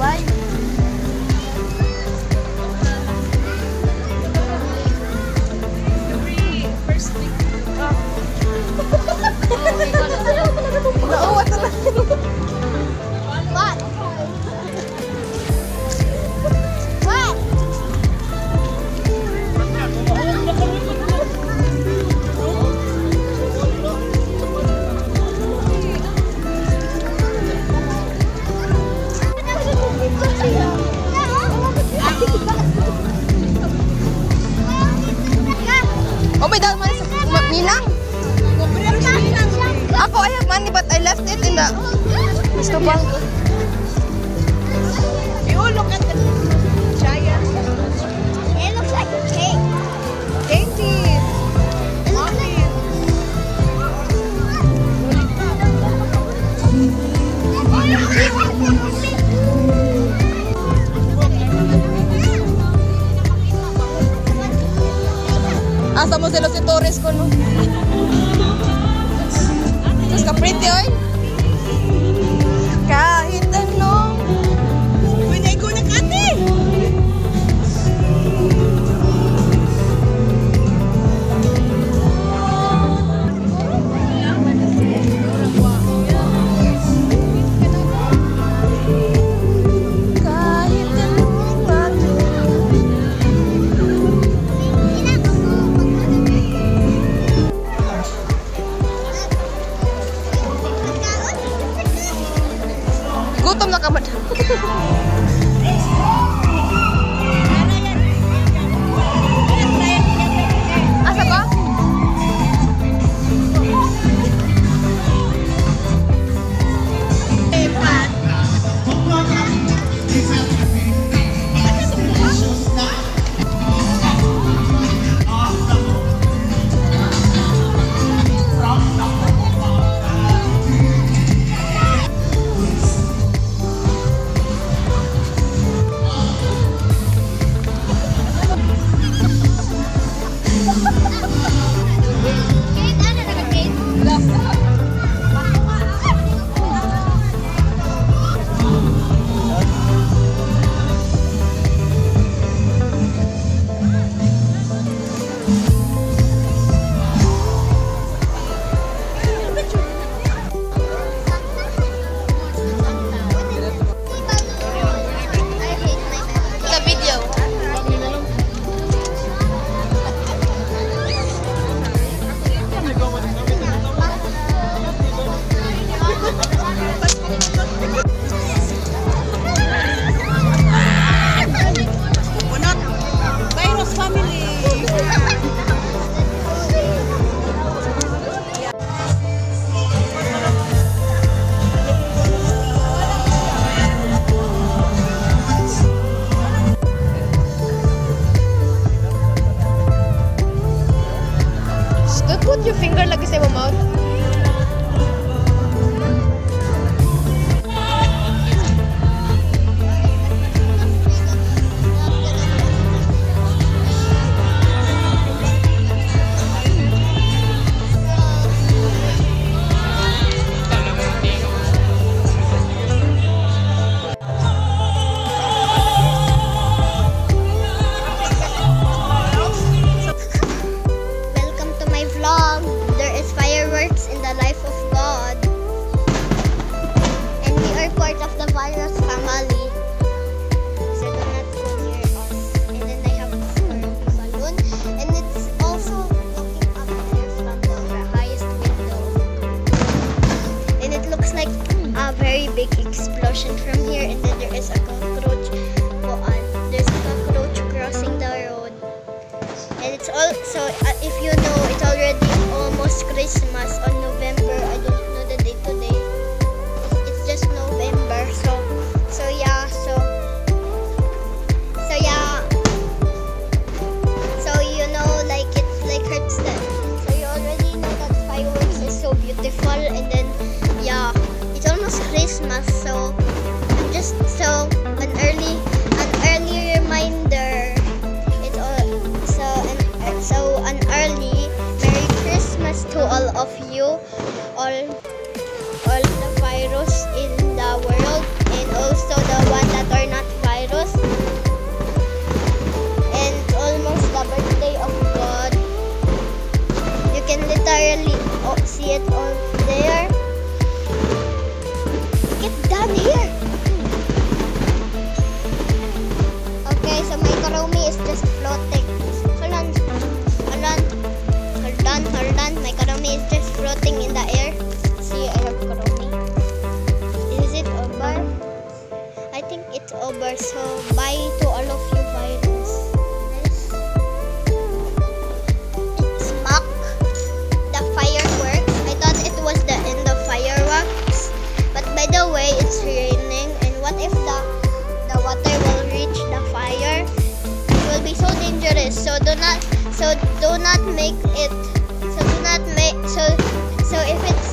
Bye. Oh, may dahil man sa Minang. Ako, I have money but I left it in the... Gusto bang? You look at the giant. It looks like a cake. Dainty. Mommy. Asa mo sila si Torres ko, no? Mas ka-pretty, oy. Kahit anong... Pinay ko na kati! Kahit anong ato. Gutom na ka, madam. Asa ba? Sa video. Bunot. Virus family. Don't put your finger lagi sa imong mouth. Welcome to my vlog. There is fireworks in the life of God. And we are part of the virus family. So do not go near us. And then I have this balloon. And it's also looking up here from the highest window. And it looks like a very big explosion from here. And then there is a cockroach. There's a cockroach crossing the road. And it's also, if you know, it's already almost Christmas on November. I don't know the date today. It's just November. So yeah. So you know, like it's like hurts that. So you already know that fireworks is so beautiful. And then yeah, it's almost Christmas. So just an early reminder. So an early Merry Christmas to all of you, all the virus in the world, and also the one that are over. So bye to all of you virus. It's Mac. The fireworks. I thought it was the end of fireworks, but by the way, it's raining. And what if the water will reach the fire? It will be so dangerous. So do not make it. So if it's